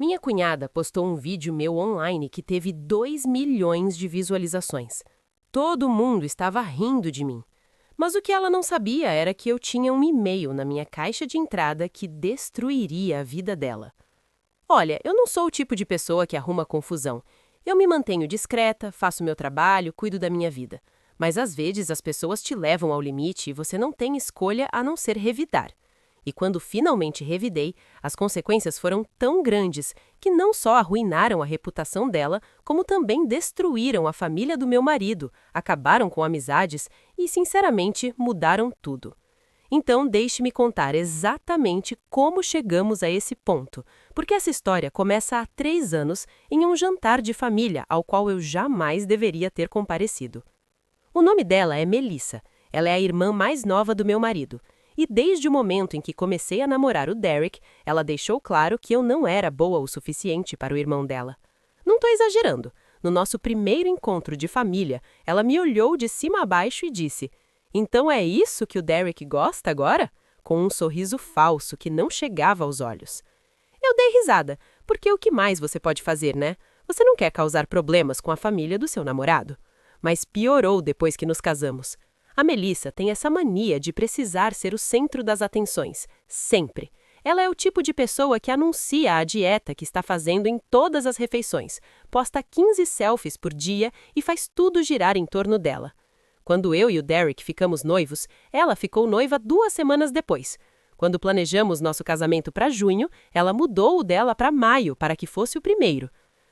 Minha cunhada postou um vídeo meu online que teve 2 milhões de visualizações. Todo mundo estava rindo de mim. Mas o que ela não sabia era que eu tinha um e-mail na minha caixa de entrada que destruiria a vida dela. Olha, eu não sou o tipo de pessoa que arruma confusão. Eu me mantenho discreta, faço meu trabalho, cuido da minha vida. Mas às vezes as pessoas te levam ao limite e você não tem escolha a não ser revidar. E quando finalmente revidei, as consequências foram tão grandes que não só arruinaram a reputação dela, como também destruíram a família do meu marido, acabaram com amizades e, sinceramente, mudaram tudo. Então, deixe-me contar exatamente como chegamos a esse ponto, porque essa história começa há 3 anos em um jantar de família ao qual eu jamais deveria ter comparecido. O nome dela é Melissa. Ela é a irmã mais nova do meu marido. E desde o momento em que comecei a namorar o Derek, ela deixou claro que eu não era boa o suficiente para o irmão dela. Não estou exagerando. No nosso primeiro encontro de família, ela me olhou de cima a baixo e disse: "Então é isso que o Derek gosta agora?" Com um sorriso falso que não chegava aos olhos. Eu dei risada, porque o que mais você pode fazer, né? Você não quer causar problemas com a família do seu namorado. Mas piorou depois que nos casamos. A Melissa tem essa mania de precisar ser o centro das atenções, sempre. Ela é o tipo de pessoa que anuncia a dieta que está fazendo em todas as refeições, posta 15 selfies por dia e faz tudo girar em torno dela. Quando eu e o Derek ficamos noivos, ela ficou noiva 2 semanas depois. Quando planejamos nosso casamento para junho, ela mudou o dela para maio para que fosse o primeiro.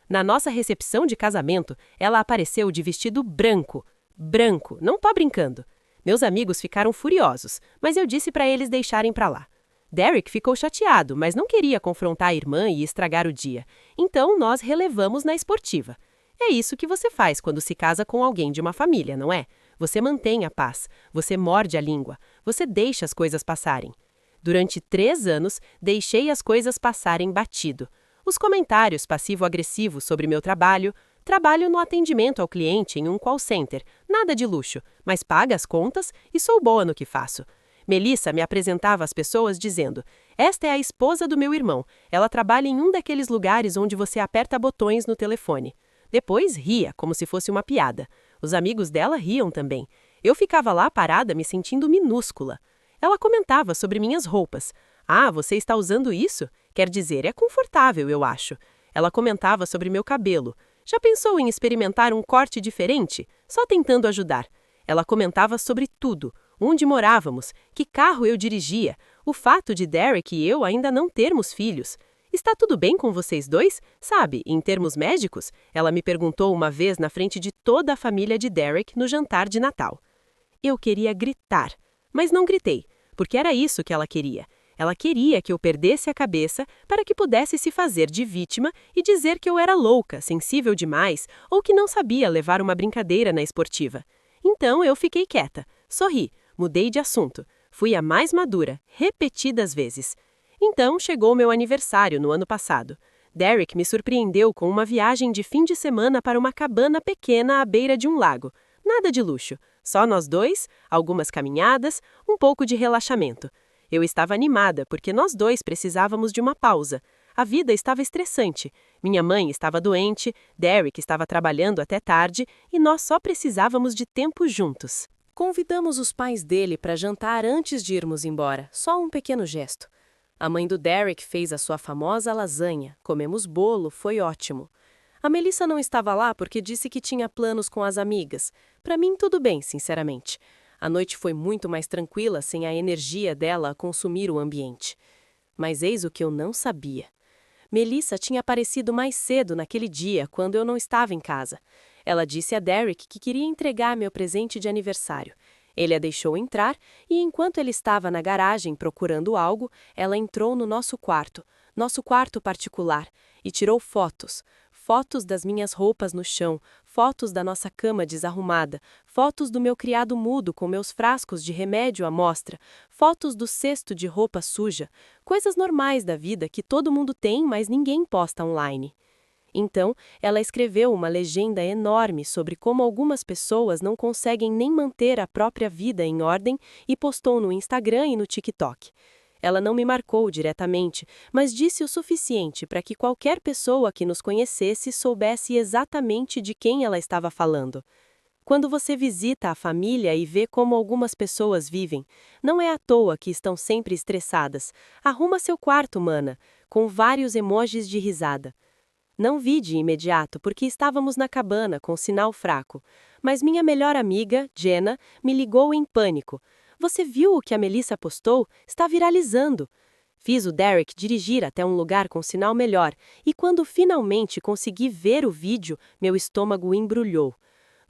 Na nossa recepção de casamento, ela apareceu de vestido branco. Branco, não tô brincando. Meus amigos ficaram furiosos, mas eu disse para eles deixarem para lá. Derek ficou chateado, mas não queria confrontar a irmã e estragar o dia. Então nós relevamos na esportiva. É isso que você faz quando se casa com alguém de uma família, não é? Você mantém a paz, você morde a língua, você deixa as coisas passarem. Durante 3 anos, deixei as coisas passarem batido. Os comentários passivo-agressivos sobre meu trabalho no atendimento ao cliente em um call center, nada de luxo, mas paga as contas e sou boa no que faço. Melissa me apresentava às pessoas dizendo: "Esta é a esposa do meu irmão, ela trabalha em um daqueles lugares onde você aperta botões no telefone." Depois ria, como se fosse uma piada. Os amigos dela riam também. Eu ficava lá parada me sentindo minúscula. Ela comentava sobre minhas roupas. "Ah, você está usando isso? Quer dizer, é confortável, eu acho." Ela comentava sobre meu cabelo. "Já pensou em experimentar um corte diferente? Só tentando ajudar." Ela comentava sobre tudo. Onde morávamos, que carro eu dirigia, o fato de Derek e eu ainda não termos filhos. "Está tudo bem com vocês dois? Sabe, em termos médicos?" Ela me perguntou uma vez na frente de toda a família de Derek no jantar de Natal. Eu queria gritar, mas não gritei, porque era isso que ela queria. Ela queria que eu perdesse a cabeça para que pudesse se fazer de vítima e dizer que eu era louca, sensível demais ou que não sabia levar uma brincadeira na esportiva. Então eu fiquei quieta, sorri, mudei de assunto, fui a mais madura, repetidas vezes. Então chegou meu aniversário no ano passado. Derek me surpreendeu com uma viagem de fim de semana para uma cabana pequena à beira de um lago. Nada de luxo, só nós dois, algumas caminhadas, um pouco de relaxamento. Eu estava animada porque nós dois precisávamos de uma pausa. A vida estava estressante. Minha mãe estava doente, Derek estava trabalhando até tarde e nós só precisávamos de tempo juntos. Convidamos os pais dele para jantar antes de irmos embora, só um pequeno gesto. A mãe do Derek fez a sua famosa lasanha, comemos bolo, foi ótimo. A Melissa não estava lá porque disse que tinha planos com as amigas. Para mim, tudo bem, sinceramente. A noite foi muito mais tranquila sem a energia dela a consumir o ambiente. Mas eis o que eu não sabia. Melissa tinha aparecido mais cedo naquele dia, quando eu não estava em casa. Ela disse a Derek que queria entregar meu presente de aniversário. Ele a deixou entrar e, enquanto ele estava na garagem procurando algo, ela entrou no nosso quarto particular, e tirou fotos. Fotos das minhas roupas no chão, fotos da nossa cama desarrumada, fotos do meu criado mudo com meus frascos de remédio à mostra, fotos do cesto de roupa suja, coisas normais da vida que todo mundo tem, mas ninguém posta online. Então, ela escreveu uma legenda enorme sobre como algumas pessoas não conseguem nem manter a própria vida em ordem e postou no Instagram e no TikTok. Ela não me marcou diretamente, mas disse o suficiente para que qualquer pessoa que nos conhecesse soubesse exatamente de quem ela estava falando. Quando você visita a família e vê como algumas pessoas vivem, não é à toa que estão sempre estressadas. Arruma seu quarto, mana, com vários emojis de risada. Não vi de imediato porque estávamos na cabana com sinal fraco, mas minha melhor amiga, Jenna, me ligou em pânico. Você viu o que a Melissa postou? Está viralizando. Fiz o Derek dirigir até um lugar com sinal melhor, e quando finalmente consegui ver o vídeo, meu estômago embrulhou.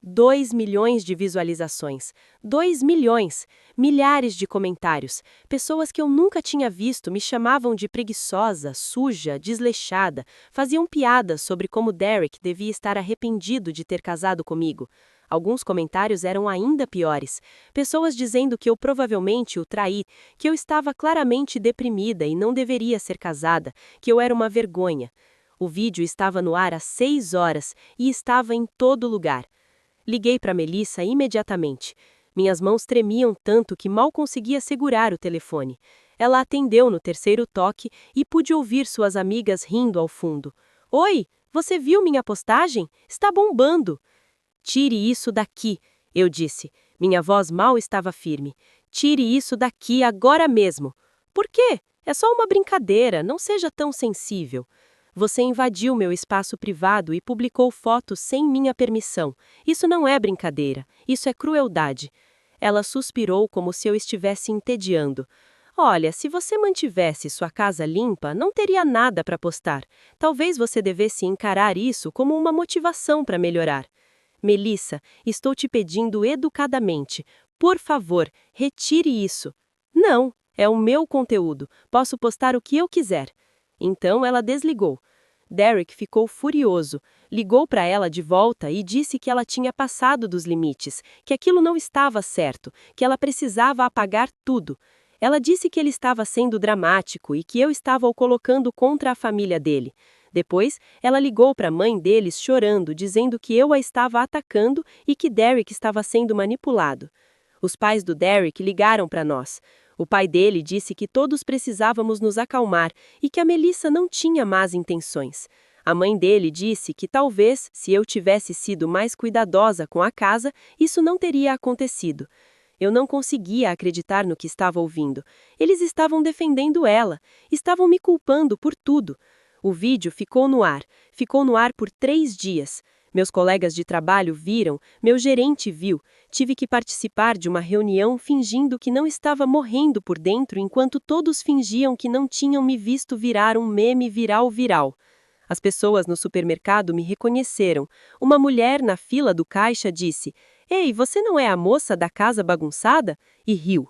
2 milhões de visualizações. 2 milhões! Milhares de comentários. Pessoas que eu nunca tinha visto me chamavam de preguiçosa, suja, desleixada. Faziam piadas sobre como Derek devia estar arrependido de ter casado comigo. Alguns comentários eram ainda piores. Pessoas dizendo que eu provavelmente o traí, que eu estava claramente deprimida e não deveria ser casada, que eu era uma vergonha. O vídeo estava no ar há 6 horas e estava em todo lugar. Liguei para Melissa imediatamente. Minhas mãos tremiam tanto que mal conseguia segurar o telefone. Ela atendeu no terceiro toque e pude ouvir suas amigas rindo ao fundo. Oi, você viu minha postagem? Está bombando! Tire isso daqui, eu disse. Minha voz mal estava firme. Tire isso daqui agora mesmo. Por quê? É só uma brincadeira, não seja tão sensível. Você invadiu meu espaço privado e publicou fotos sem minha permissão. Isso não é brincadeira, isso é crueldade. Ela suspirou como se eu estivesse entediando. Olha, se você mantivesse sua casa limpa, não teria nada para postar. Talvez você devesse encarar isso como uma motivação para melhorar. Melissa, estou te pedindo educadamente. Por favor, retire isso. Não, é o meu conteúdo. Posso postar o que eu quiser. Então ela desligou. Derek ficou furioso, ligou para ela de volta e disse que ela tinha passado dos limites, que aquilo não estava certo, que ela precisava apagar tudo. Ela disse que ele estava sendo dramático e que eu estava o colocando contra a família dele. Depois, ela ligou para a mãe deles chorando, dizendo que eu a estava atacando e que Derek estava sendo manipulado. Os pais do Derek ligaram para nós. O pai dele disse que todos precisávamos nos acalmar e que a Melissa não tinha más intenções. A mãe dele disse que talvez, se eu tivesse sido mais cuidadosa com a casa, isso não teria acontecido. Eu não conseguia acreditar no que estava ouvindo. Eles estavam defendendo ela, estavam me culpando por tudo. O vídeo ficou no ar por 3 dias. Meus colegas de trabalho viram, meu gerente viu. Tive que participar de uma reunião fingindo que não estava morrendo por dentro enquanto todos fingiam que não tinham me visto virar um meme viral. As pessoas no supermercado me reconheceram. Uma mulher na fila do caixa disse: "Ei, você não é a moça da casa bagunçada?" E riu.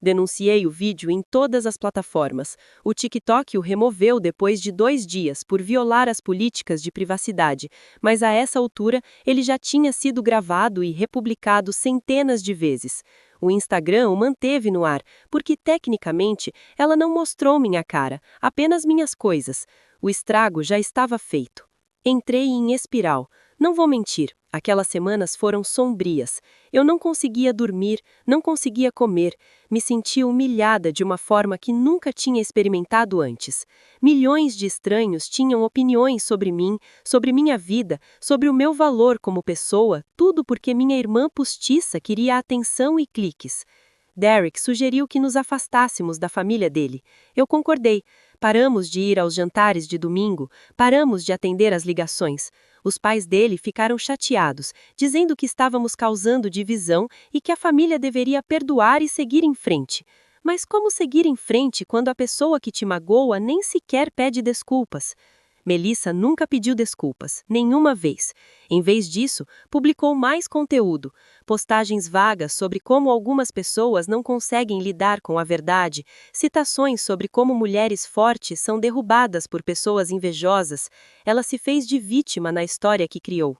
Denunciei o vídeo em todas as plataformas. O TikTok o removeu depois de 2 dias por violar as políticas de privacidade, mas a essa altura ele já tinha sido gravado e republicado centenas de vezes. O Instagram o manteve no ar, porque tecnicamente ela não mostrou minha cara, apenas minhas coisas. O estrago já estava feito. Entrei em espiral. Não vou mentir, aquelas semanas foram sombrias. Eu não conseguia dormir, não conseguia comer. Me sentia humilhada de uma forma que nunca tinha experimentado antes. Milhões de estranhos tinham opiniões sobre mim, sobre minha vida, sobre o meu valor como pessoa, tudo porque minha irmã postiça queria atenção e cliques. Derek sugeriu que nos afastássemos da família dele. Eu concordei. Paramos de ir aos jantares de domingo, paramos de atender às ligações. Os pais dele ficaram chateados, dizendo que estávamos causando divisão e que a família deveria perdoar e seguir em frente. Mas como seguir em frente quando a pessoa que te magoa nem sequer pede desculpas? Melissa nunca pediu desculpas, nenhuma vez. Em vez disso, publicou mais conteúdo, postagens vagas sobre como algumas pessoas não conseguem lidar com a verdade, citações sobre como mulheres fortes são derrubadas por pessoas invejosas. Ela se fez de vítima na história que criou.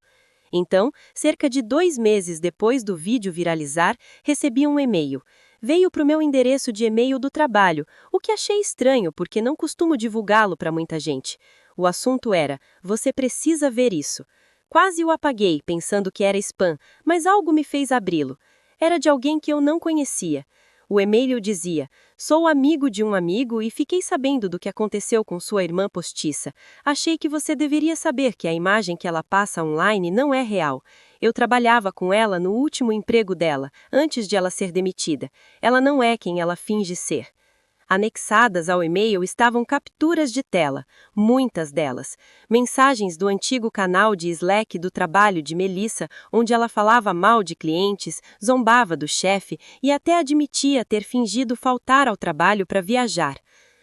Então, cerca de 2 meses depois do vídeo viralizar, recebi um e-mail. Veio para o meu endereço de e-mail do trabalho, o que achei estranho porque não costumo divulgá-lo para muita gente. O assunto era: "Você precisa ver isso." Quase o apaguei, pensando que era spam, mas algo me fez abri-lo. Era de alguém que eu não conhecia. O e-mail dizia: "Sou amigo de um amigo e fiquei sabendo do que aconteceu com sua irmã postiça. Achei que você deveria saber que a imagem que ela passa online não é real. Eu trabalhava com ela no último emprego dela, antes de ela ser demitida. Ela não é quem ela finge ser." Anexadas ao e-mail estavam capturas de tela, muitas delas. Mensagens do antigo canal de Slack do trabalho de Melissa, onde ela falava mal de clientes, zombava do chefe e até admitia ter fingido faltar ao trabalho para viajar.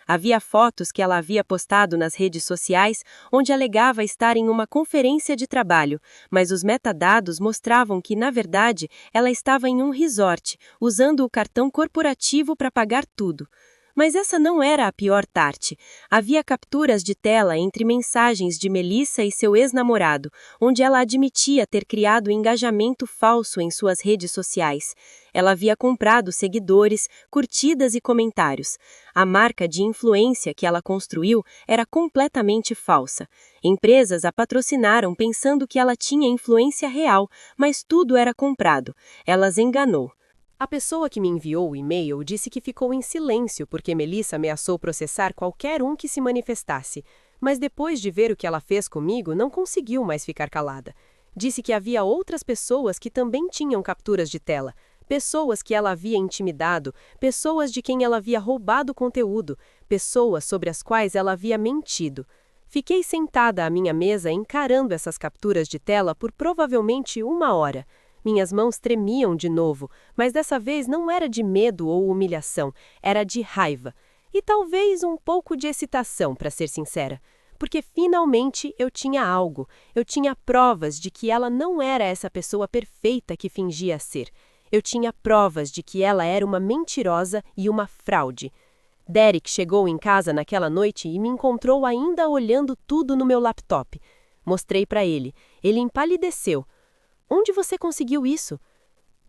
Havia fotos que ela havia postado nas redes sociais, onde alegava estar em uma conferência de trabalho, mas os metadados mostravam que, na verdade, ela estava em um resort, usando o cartão corporativo para pagar tudo. Mas essa não era a pior parte. Havia capturas de tela entre mensagens de Melissa e seu ex-namorado, onde ela admitia ter criado engajamento falso em suas redes sociais. Ela havia comprado seguidores, curtidas e comentários. A marca de influência que ela construiu era completamente falsa. Empresas a patrocinaram pensando que ela tinha influência real, mas tudo era comprado. Ela as enganou. A pessoa que me enviou o e-mail disse que ficou em silêncio porque Melissa ameaçou processar qualquer um que se manifestasse, mas depois de ver o que ela fez comigo, não conseguiu mais ficar calada. Disse que havia outras pessoas que também tinham capturas de tela, pessoas que ela havia intimidado, pessoas de quem ela havia roubado conteúdo, pessoas sobre as quais ela havia mentido. Fiquei sentada à minha mesa encarando essas capturas de tela por provavelmente 1 hora. Minhas mãos tremiam de novo, mas dessa vez não era de medo ou humilhação, era de raiva. E talvez um pouco de excitação, para ser sincera. Porque finalmente eu tinha algo, eu tinha provas de que ela não era essa pessoa perfeita que fingia ser. Eu tinha provas de que ela era uma mentirosa e uma fraude. Derek chegou em casa naquela noite e me encontrou ainda olhando tudo no meu laptop. Mostrei para ele. Ele empalideceu. Onde você conseguiu isso?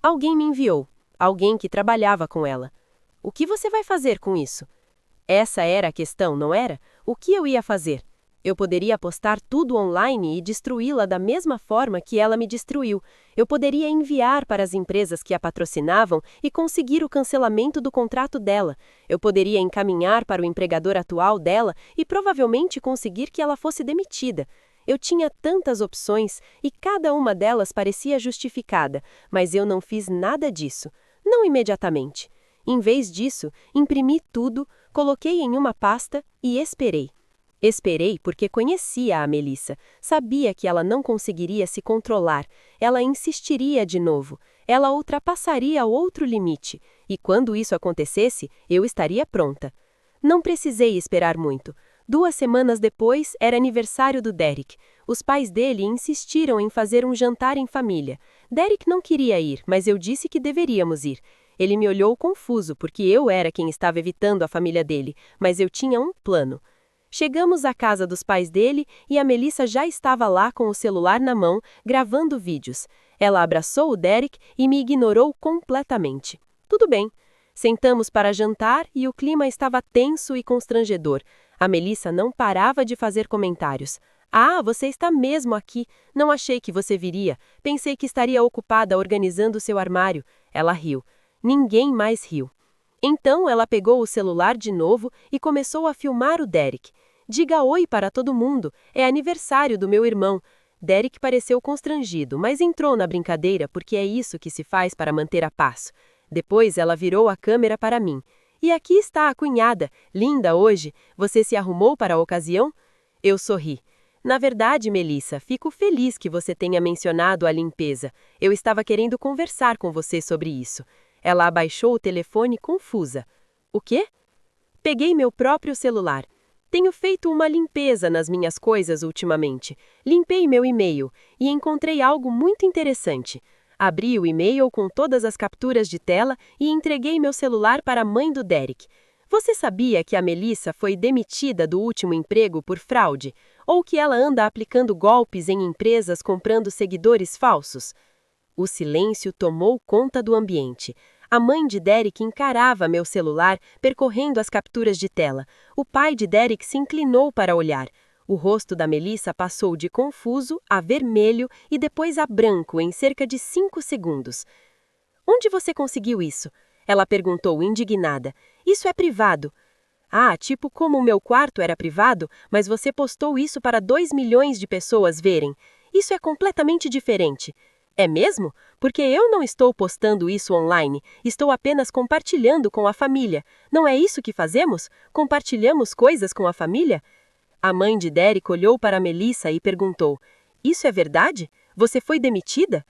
Alguém me enviou. Alguém que trabalhava com ela. O que você vai fazer com isso? Essa era a questão, não era? O que eu ia fazer? Eu poderia postar tudo online e destruí-la da mesma forma que ela me destruiu. Eu poderia enviar para as empresas que a patrocinavam e conseguir o cancelamento do contrato dela. Eu poderia encaminhar para o empregador atual dela e provavelmente conseguir que ela fosse demitida. Eu tinha tantas opções e cada uma delas parecia justificada, mas eu não fiz nada disso. Não imediatamente. Em vez disso, imprimi tudo, coloquei em uma pasta e esperei. Esperei porque conhecia a Melissa, sabia que ela não conseguiria se controlar, ela insistiria de novo, ela ultrapassaria outro limite, e quando isso acontecesse, eu estaria pronta. Não precisei esperar muito. 2 semanas depois, era aniversário do Derek. Os pais dele insistiram em fazer um jantar em família. Derek não queria ir, mas eu disse que deveríamos ir. Ele me olhou confuso, porque eu era quem estava evitando a família dele, mas eu tinha um plano. Chegamos à casa dos pais dele e a Melissa já estava lá com o celular na mão, gravando vídeos. Ela abraçou o Derek e me ignorou completamente. Tudo bem. Sentamos para jantar e o clima estava tenso e constrangedor. A Melissa não parava de fazer comentários. "Ah, você está mesmo aqui. Não achei que você viria. Pensei que estaria ocupada organizando seu armário." Ela riu. Ninguém mais riu. Então ela pegou o celular de novo e começou a filmar o Derek. "Diga oi para todo mundo. É aniversário do meu irmão." Derek pareceu constrangido, mas entrou na brincadeira porque é isso que se faz para manter a paz. Depois ela virou a câmera para mim. "E aqui está a cunhada, linda hoje. Você se arrumou para a ocasião?" Eu sorri. "Na verdade, Melissa, fico feliz que você tenha mencionado a limpeza. Eu estava querendo conversar com você sobre isso." Ela abaixou o telefone confusa. "O quê?" Peguei meu próprio celular. "Tenho feito uma limpeza nas minhas coisas ultimamente. Limpei meu e-mail e encontrei algo muito interessante." Abri o e-mail com todas as capturas de tela e entreguei meu celular para a mãe do Derek. "Você sabia que a Melissa foi demitida do último emprego por fraude? Ou que ela anda aplicando golpes em empresas comprando seguidores falsos?" O silêncio tomou conta do ambiente. A mãe de Derek encarava meu celular, percorrendo as capturas de tela. O pai de Derek se inclinou para olhar. O rosto da Melissa passou de confuso a vermelho e depois a branco em cerca de 5 segundos. "Onde você conseguiu isso?" Ela perguntou, indignada. Isso é privado. Ah, tipo como o meu quarto era privado, mas você postou isso para 2 milhões de pessoas verem. Isso é completamente diferente. É mesmo? Porque eu não estou postando isso online, estou apenas compartilhando com a família. Não é isso que fazemos? Compartilhamos coisas com a família? A mãe de Derek olhou para Melissa e perguntou: Isso é verdade? Você foi demitida?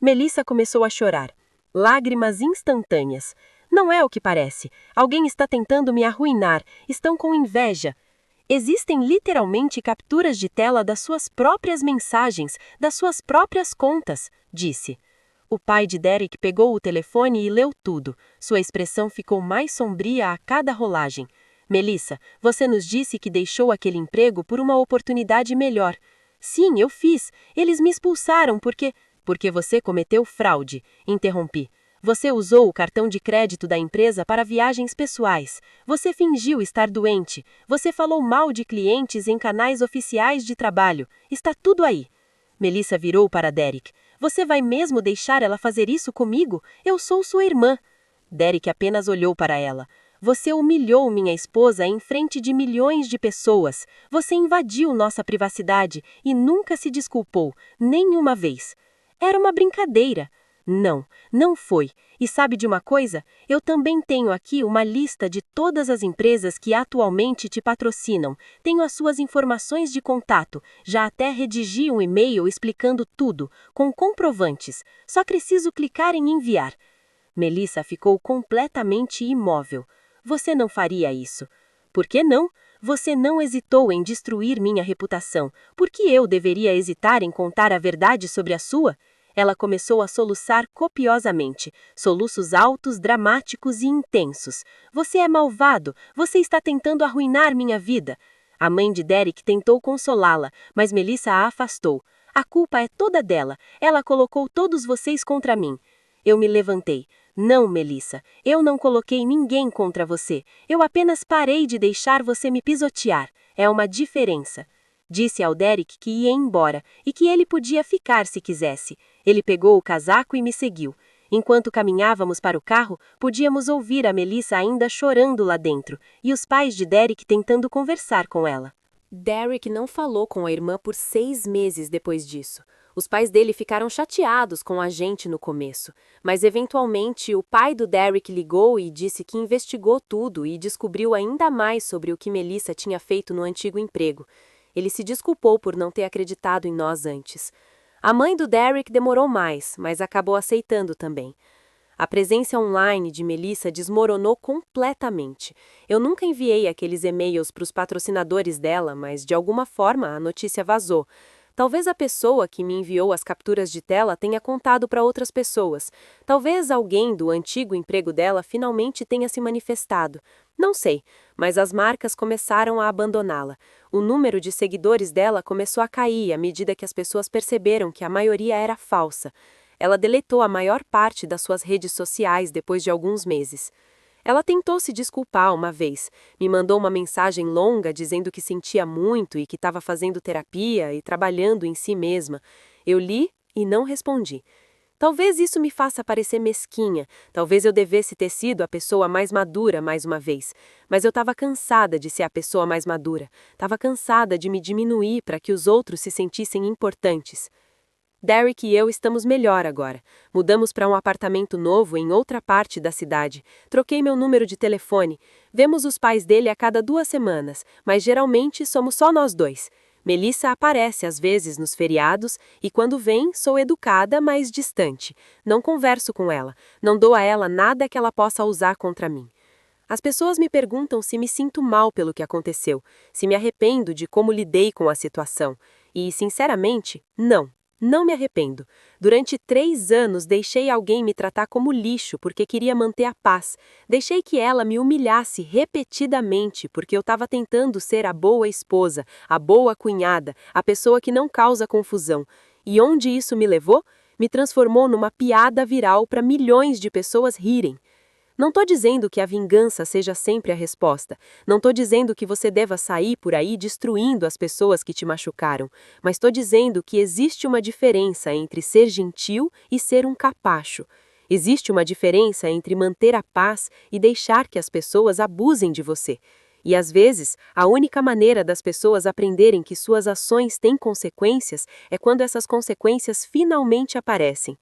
Melissa começou a chorar. Lágrimas instantâneas. Não é o que parece. Alguém está tentando me arruinar. Estão com inveja. Existem literalmente capturas de tela das suas próprias mensagens, das suas próprias contas, disse. O pai de Derek pegou o telefone e leu tudo. Sua expressão ficou mais sombria a cada rolagem. Melissa, você nos disse que deixou aquele emprego por uma oportunidade melhor. Sim, eu fiz. Eles me expulsaram porque... Porque você cometeu fraude, interrompi. Você usou o cartão de crédito da empresa para viagens pessoais. Você fingiu estar doente. Você falou mal de clientes em canais oficiais de trabalho. Está tudo aí. Melissa virou para Derek. Você vai mesmo deixar ela fazer isso comigo? Eu sou sua irmã. Derek apenas olhou para ela. Você humilhou minha esposa em frente de milhões de pessoas. Você invadiu nossa privacidade e nunca se desculpou, nem uma vez. Era uma brincadeira. Não, não foi. E sabe de uma coisa? Eu também tenho aqui uma lista de todas as empresas que atualmente te patrocinam. Tenho as suas informações de contato. Já até redigi um e-mail explicando tudo, com comprovantes. Só preciso clicar em enviar. Melissa ficou completamente imóvel. Você não faria isso. Por que não? Você não hesitou em destruir minha reputação. Por que eu deveria hesitar em contar a verdade sobre a sua? Ela começou a soluçar copiosamente, soluços altos, dramáticos e intensos. Você é malvado, você está tentando arruinar minha vida. A mãe de Derek tentou consolá-la, mas Melissa a afastou. A culpa é toda dela, ela colocou todos vocês contra mim. Eu me levantei. Não, Melissa, eu não coloquei ninguém contra você. Eu apenas parei de deixar você me pisotear. É uma diferença. Disse ao Derek que ia embora e que ele podia ficar se quisesse. Ele pegou o casaco e me seguiu. Enquanto caminhávamos para o carro, podíamos ouvir a Melissa ainda chorando lá dentro e os pais de Derek tentando conversar com ela. Derek não falou com a irmã por 6 meses depois disso. Os pais dele ficaram chateados com a gente no começo, mas eventualmente o pai do Derek ligou e disse que investigou tudo e descobriu ainda mais sobre o que Melissa tinha feito no antigo emprego. Ele se desculpou por não ter acreditado em nós antes. A mãe do Derek demorou mais, mas acabou aceitando também. A presença online de Melissa desmoronou completamente. Eu nunca enviei aqueles e-mails para os patrocinadores dela, mas de alguma forma a notícia vazou. Talvez a pessoa que me enviou as capturas de tela tenha contado para outras pessoas. Talvez alguém do antigo emprego dela finalmente tenha se manifestado. Não sei, mas as marcas começaram a abandoná-la. O número de seguidores dela começou a cair à medida que as pessoas perceberam que a maioria era falsa. Ela deletou a maior parte das suas redes sociais depois de alguns meses. Ela tentou se desculpar uma vez, me mandou uma mensagem longa dizendo que sentia muito e que estava fazendo terapia e trabalhando em si mesma. Eu li e não respondi. Talvez isso me faça parecer mesquinha, talvez eu devesse ter sido a pessoa mais madura mais uma vez, mas eu estava cansada de ser a pessoa mais madura, estava cansada de me diminuir para que os outros se sentissem importantes. Derek e eu estamos melhor agora. Mudamos para um apartamento novo em outra parte da cidade. Troquei meu número de telefone. Vemos os pais dele a cada 2 semanas, mas geralmente somos só nós dois. Melissa aparece às vezes nos feriados e quando vem sou educada, mas distante. Não converso com ela. Não dou a ela nada que ela possa usar contra mim. As pessoas me perguntam se me sinto mal pelo que aconteceu, se me arrependo de como lidei com a situação. E, sinceramente, não. Não me arrependo. Durante 3 anos deixei alguém me tratar como lixo porque queria manter a paz. Deixei que ela me humilhasse repetidamente porque eu estava tentando ser a boa esposa, a boa cunhada, a pessoa que não causa confusão. E onde isso me levou? Me transformou numa piada viral para milhões de pessoas rirem. Não estou dizendo que a vingança seja sempre a resposta. Não estou dizendo que você deva sair por aí destruindo as pessoas que te machucaram. Mas estou dizendo que existe uma diferença entre ser gentil e ser um capacho. Existe uma diferença entre manter a paz e deixar que as pessoas abusem de você. E às vezes, a única maneira das pessoas aprenderem que suas ações têm consequências é quando essas consequências finalmente aparecem.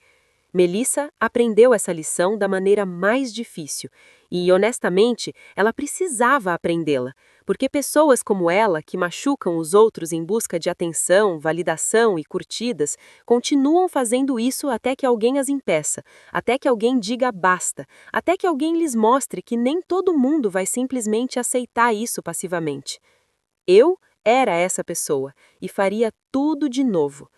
Melissa aprendeu essa lição da maneira mais difícil e, honestamente, ela precisava aprendê-la, porque pessoas como ela, que machucam os outros em busca de atenção, validação e curtidas, continuam fazendo isso até que alguém as impeça, até que alguém diga basta, até que alguém lhes mostre que nem todo mundo vai simplesmente aceitar isso passivamente. Eu era essa pessoa e faria tudo de novo.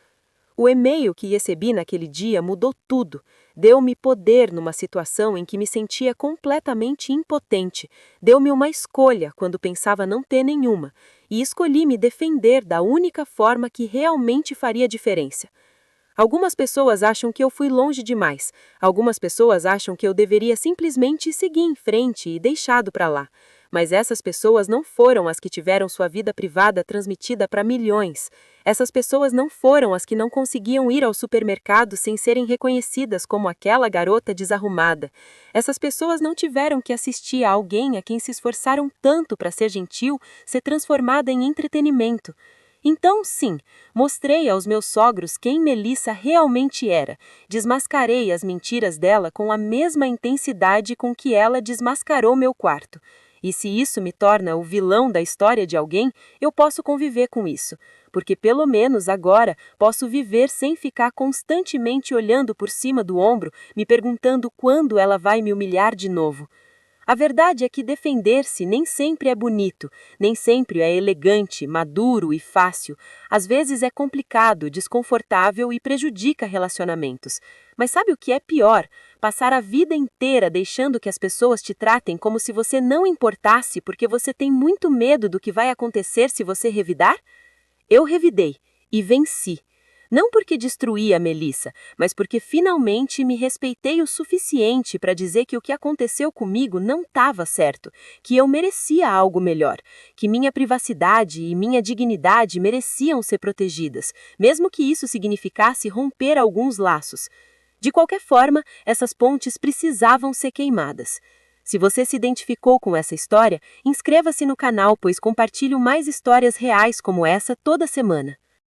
O e-mail que recebi naquele dia mudou tudo. Deu-me poder numa situação em que me sentia completamente impotente. Deu-me uma escolha quando pensava não ter nenhuma. E escolhi me defender da única forma que realmente faria diferença. Algumas pessoas acham que eu fui longe demais. Algumas pessoas acham que eu deveria simplesmente seguir em frente e deixado para lá. Mas essas pessoas não foram as que tiveram sua vida privada transmitida para milhões. Essas pessoas não foram as que não conseguiam ir ao supermercado sem serem reconhecidas como aquela garota desarrumada. Essas pessoas não tiveram que assistir a alguém a quem se esforçaram tanto para ser gentil ser transformada em entretenimento. Então, sim, mostrei aos meus sogros quem Melissa realmente era. Desmascarei as mentiras dela com a mesma intensidade com que ela desmascarou meu quarto. E se isso me torna o vilão da história de alguém, eu posso conviver com isso. Porque pelo menos agora posso viver sem ficar constantemente olhando por cima do ombro, me perguntando quando ela vai me humilhar de novo. A verdade é que defender-se nem sempre é bonito, nem sempre é elegante, maduro e fácil. Às vezes é complicado, desconfortável e prejudica relacionamentos. Mas sabe o que é pior? Passar a vida inteira deixando que as pessoas te tratem como se você não importasse porque você tem muito medo do que vai acontecer se você revidar? Eu revidei e venci. Não porque destruí a Melissa, mas porque finalmente me respeitei o suficiente para dizer que o que aconteceu comigo não estava certo, que eu merecia algo melhor, que minha privacidade e minha dignidade mereciam ser protegidas, mesmo que isso significasse romper alguns laços. De qualquer forma, essas pontes precisavam ser queimadas. Se você se identificou com essa história, inscreva-se no canal, pois compartilho mais histórias reais como essa toda semana.